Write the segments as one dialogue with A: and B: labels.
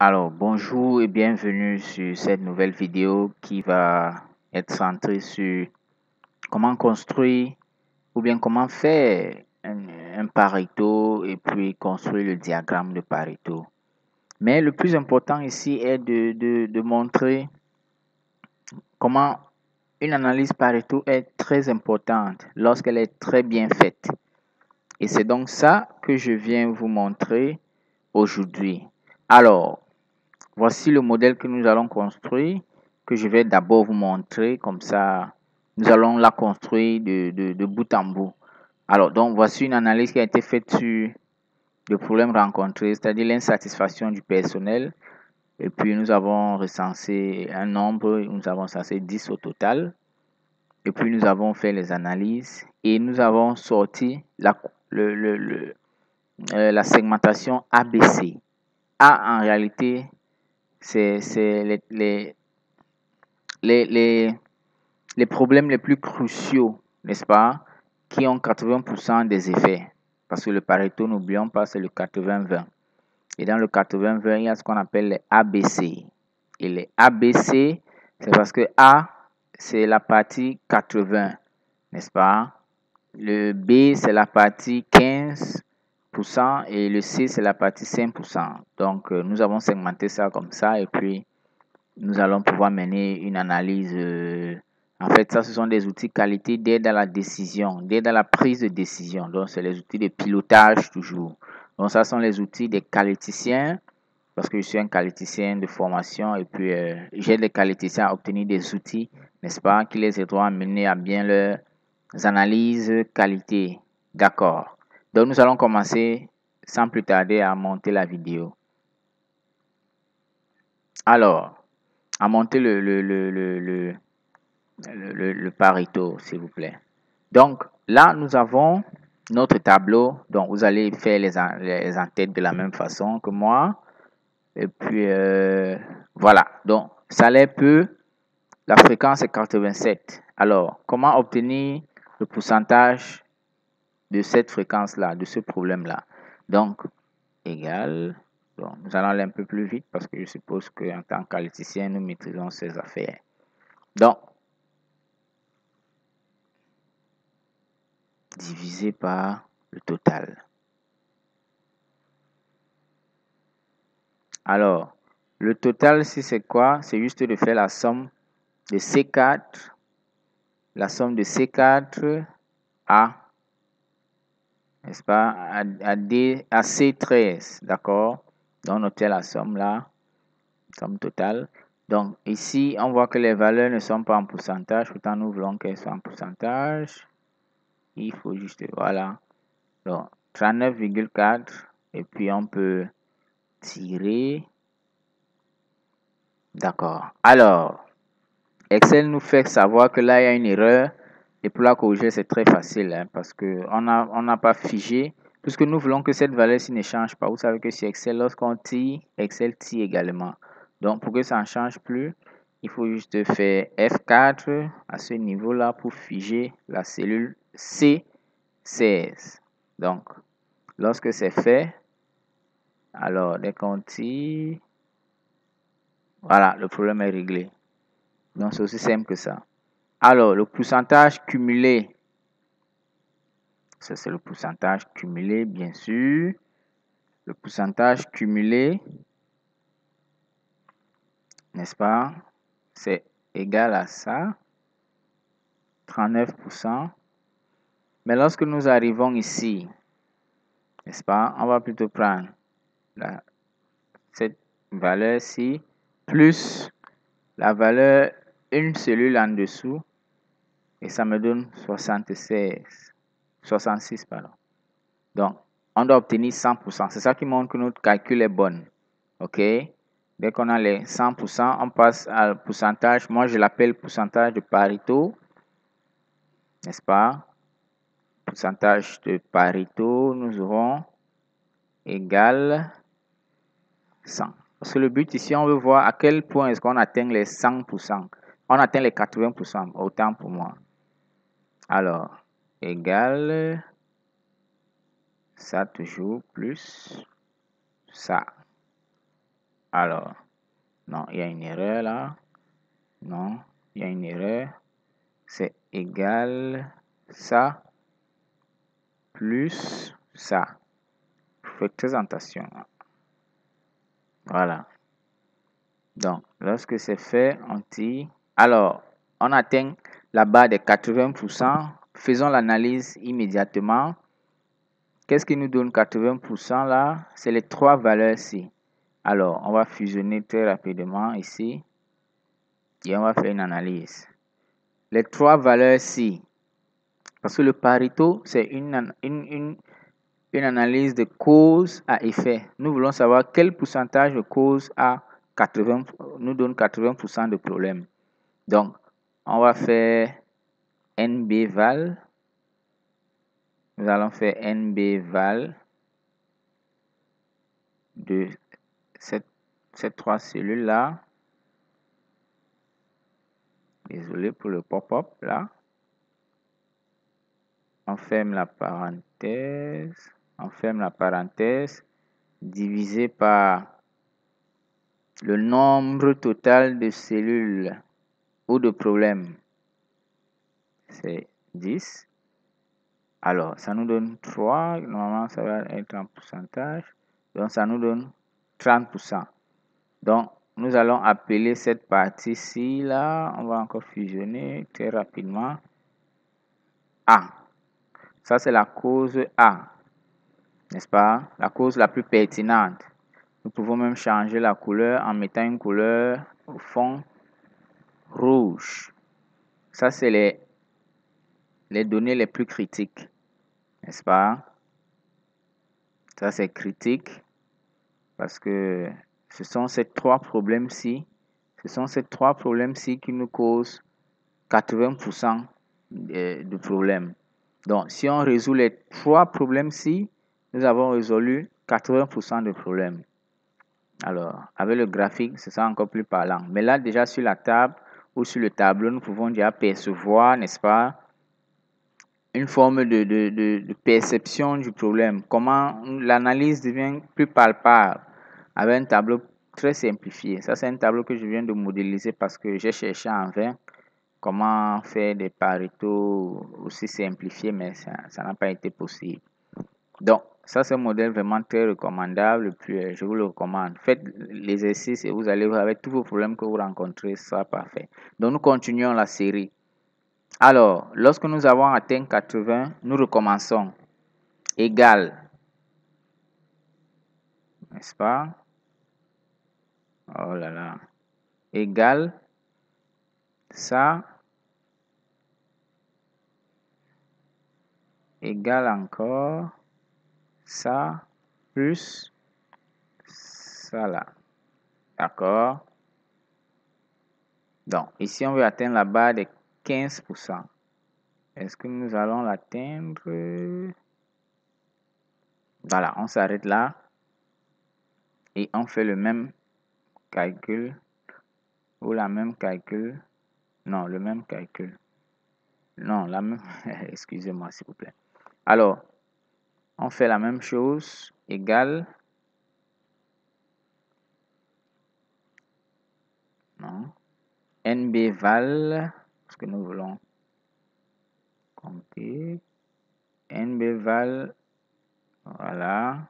A: Alors, bonjour et bienvenue sur cette nouvelle vidéo qui va être centrée sur comment construire ou bien comment faire un Pareto et puis construire le diagramme de Pareto. Mais le plus important ici est de montrer comment une analyse Pareto est très importante lorsqu'elle est très bien faite. Et c'est donc ça que je viens vous montrer aujourd'hui. Alors, voici le modèle que nous allons construire, que je vais d'abord vous montrer, comme ça, nous allons la construire de bout en bout. Alors, donc, voici une analyse qui a été faite sur le problème rencontré, c'est-à-dire l'insatisfaction du personnel. Et puis, nous avons recensé un nombre, nous avons recensé 10 au total. Et puis, nous avons fait les analyses et nous avons sorti la segmentation ABC. A, en réalité, c'est les problèmes les plus cruciaux, n'est-ce pas, qui ont 80% des effets. Parce que le Pareto, n'oublions pas, c'est le 80-20. Et dans le 80-20, il y a ce qu'on appelle les ABC. Et les ABC, c'est parce que A, c'est la partie 80, n'est-ce pas? Le B, c'est la partie 15% et le C, c'est la partie 5%. Donc, nous avons segmenté ça comme ça et puis nous allons pouvoir mener une analyse. En fait, ça, ce sont des outils qualité d'aide à la décision, d'aide à la prise de décision. Donc, c'est les outils de pilotage toujours. Donc, ça sont les outils des qualiticiens, parce que je suis un qualiticien de formation et puis j'aide les qualiticiens à obtenir des outils, n'est-ce pas, qui les aideront à mener à bien leurs analyses qualité. D'accord. Donc, nous allons commencer sans plus tarder à monter la vidéo. Alors, à monter le Pareto, s'il vous plaît. Donc, là, nous avons notre tableau. Donc, vous allez faire les en-têtes de la même façon que moi. Et puis, voilà. Donc, salaire peu, la fréquence est 87. Alors, comment obtenir le pourcentage de cette fréquence-là, de ce problème-là? Donc, égal. Donc, nous allons aller un peu plus vite parce que je suppose qu'en tant que qualiticien, nous maîtrisons ces affaires. Donc, divisé par le total. Alors, le total, si c'est quoi? C'est juste de faire la somme de C4, la somme de C4 à, n'est-ce pas, à C13, d'accord? Donc, notez la somme là, somme totale. Donc, ici, on voit que les valeurs ne sont pas en pourcentage, pourtant nous voulons qu'elles soient en pourcentage. Il faut juste, voilà. Donc, 39,4 et puis on peut tirer. D'accord. Alors, Excel nous fait savoir que là, il y a une erreur. Et pour la corriger, c'est très facile hein, parce qu'on n'a pas figé. Puisque nous voulons que cette valeur-ci ne change pas. Vous savez que sur Excel, lorsqu'on tire, Excel tire également. Donc, pour que ça ne change plus, il faut juste faire F4 à ce niveau-là pour figer la cellule C16. Donc, lorsque c'est fait, alors dès qu'on tire, voilà, le problème est réglé. Donc, c'est aussi simple que ça. Alors, le pourcentage cumulé, ça c'est le pourcentage cumulé, bien sûr. Le pourcentage cumulé, n'est-ce pas, c'est égal à ça, 39%. Mais lorsque nous arrivons ici, n'est-ce pas, on va plutôt prendre cette valeur-ci, plus la valeur, une cellule en dessous, et ça me donne 66, pardon. Donc, on doit obtenir 100%. C'est ça qui montre que notre calcul est bon. OK? Dès qu'on a les 100%, on passe au pourcentage. Moi, je l'appelle pourcentage de Pareto. N'est-ce pas? Pourcentage de Pareto, nous aurons égal 100. Parce que le but ici, on veut voir à quel point est-ce qu'on atteint les 100%. On atteint les 80%, autant pour moi. Alors, égal ça toujours plus ça. Alors, non, il y a une erreur là. Non, il y a une erreur. C'est égal ça plus ça. Faites très attention. Voilà. Donc, lorsque c'est fait, on dit... Alors, on atteint la barre des 80%. Faisons l'analyse immédiatement. Qu'est-ce qui nous donne 80% là? C'est les trois valeurs-ci. Alors, on va fusionner très rapidement ici. Et on va faire une analyse. Les trois valeurs-ci. Parce que le Pareto, c'est une analyse de cause à effet. Nous voulons savoir quel pourcentage de cause nous donne 80% de problèmes. Donc, on va faire NB val. Nous allons faire NB val de ces trois cellules-là. Désolé pour le pop-up là. On ferme la parenthèse. On ferme la parenthèse. Divisé par le nombre total de cellules ou de problèmes. C'est 10. Alors, ça nous donne 3. Normalement, ça va être en pourcentage. Donc, ça nous donne 30%. Donc, nous allons appeler cette partie-ci, là. On va encore fusionner très rapidement. A. Ça, c'est la cause A. N'est-ce pas? La cause la plus pertinente. Nous pouvons même changer la couleur en mettant une couleur au fond rouge. Ça, c'est les données les plus critiques. N'est-ce pas? Ça, c'est critique parce que ce sont ces trois problèmes-ci. Ce sont ces trois problèmes-ci qui nous causent 80% de problèmes. Donc, si on résout les trois problèmes-ci, nous avons résolu 80% de problèmes. Alors, avec le graphique, ce sera encore plus parlant. Mais là, déjà sur la table ou sur le tableau, nous pouvons déjà percevoir, n'est-ce pas, une forme de perception du problème. Comment l'analyse devient plus palpable avec un tableau très simplifié. Ça, c'est un tableau que je viens de modéliser parce que j'ai cherché en vain comment faire des Pareto aussi simplifiés, mais ça n'a pas été possible. Donc, ça, c'est un modèle vraiment très recommandable. Puis, je vous le recommande. Faites l'exercice et vous allez voir avec tous vos problèmes que vous rencontrez, ça sera parfait. Donc, nous continuons la série. Alors, lorsque nous avons atteint 80, nous recommençons. Égal. N'est-ce pas? Oh là là. Égal. Ça. Égal encore. Ça. Plus. Ça là. D'accord? Donc, ici, on veut atteindre la barre de 15%. Est-ce que nous allons l'atteindre? Voilà, on s'arrête là. Et on fait le même calcul. Ou la même calcul. Non, le même calcul. Non, la même... Excusez-moi, s'il vous plaît. Alors, on fait la même chose. Égal. Non. NB val. Parce que nous voulons compter. NB val. Voilà.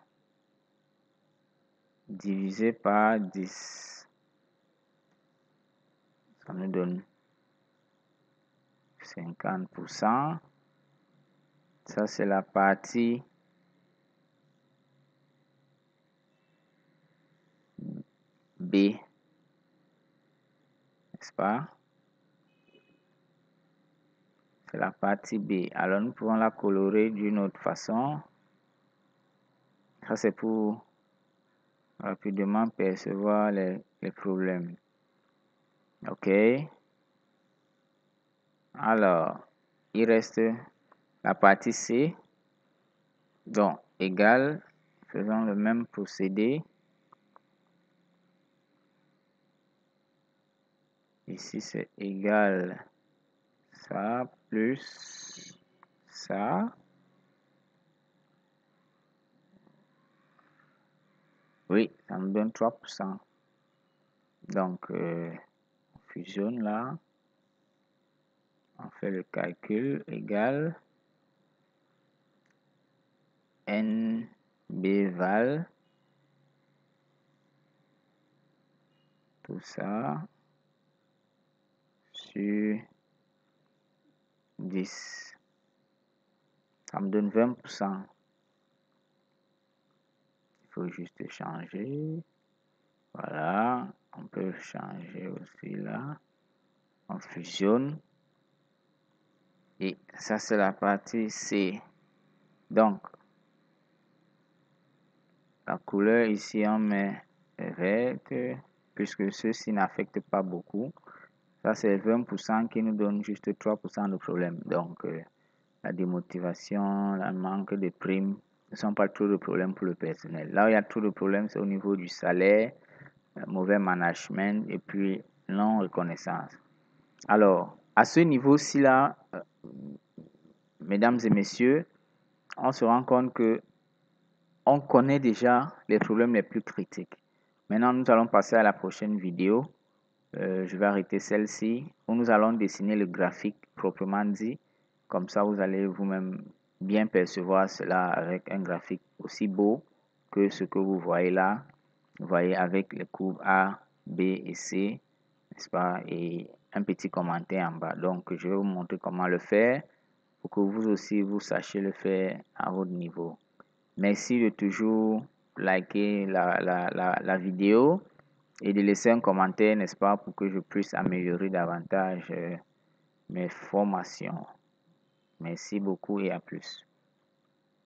A: Divisé par 10. Ça nous donne 50%. Ça, c'est la partie B. N'est-ce pas? C'est la partie B. Alors, nous pouvons la colorer d'une autre façon. Ça, c'est pour rapidement percevoir les problèmes. OK. Alors, il reste la partie C. Donc, égal. Faisons le même procédé. Ici, c'est égal ça plus ça. Oui, ça me donne 3%. Donc, on fusionne là. On fait le calcul égal n b val tout ça sur 10. Ça me donne 20%. Il faut juste changer. Voilà. On peut changer aussi là. On fusionne. Et ça, c'est la partie C. Donc, la couleur ici, on met verte, puisque ceci n'affecte pas beaucoup. Ça, c'est 20% qui nous donne juste 3% de problème. Donc, la démotivation, le manque de primes ne sont pas trop de problèmes pour le personnel. Là où il y a trop de problèmes, c'est au niveau du salaire, mauvais management et puis non-reconnaissance. Alors, à ce niveau-ci là, mesdames et messieurs, on se rend compte que on connaît déjà les problèmes les plus critiques. Maintenant, nous allons passer à la prochaine vidéo. Je vais arrêter celle-ci où nous allons dessiner le graphique proprement dit. Comme ça, vous allez vous-même bien percevoir cela avec un graphique aussi beau que ce que vous voyez là. Vous voyez avec les courbes A, B et C, n'est-ce pas? Et un petit commentaire en bas. Donc, je vais vous montrer comment le faire pour que vous aussi, vous sachiez le faire à votre niveau. Merci de toujours liker la vidéo et de laisser un commentaire, n'est-ce pas, pour que je puisse améliorer davantage mes formations. Merci beaucoup et à plus.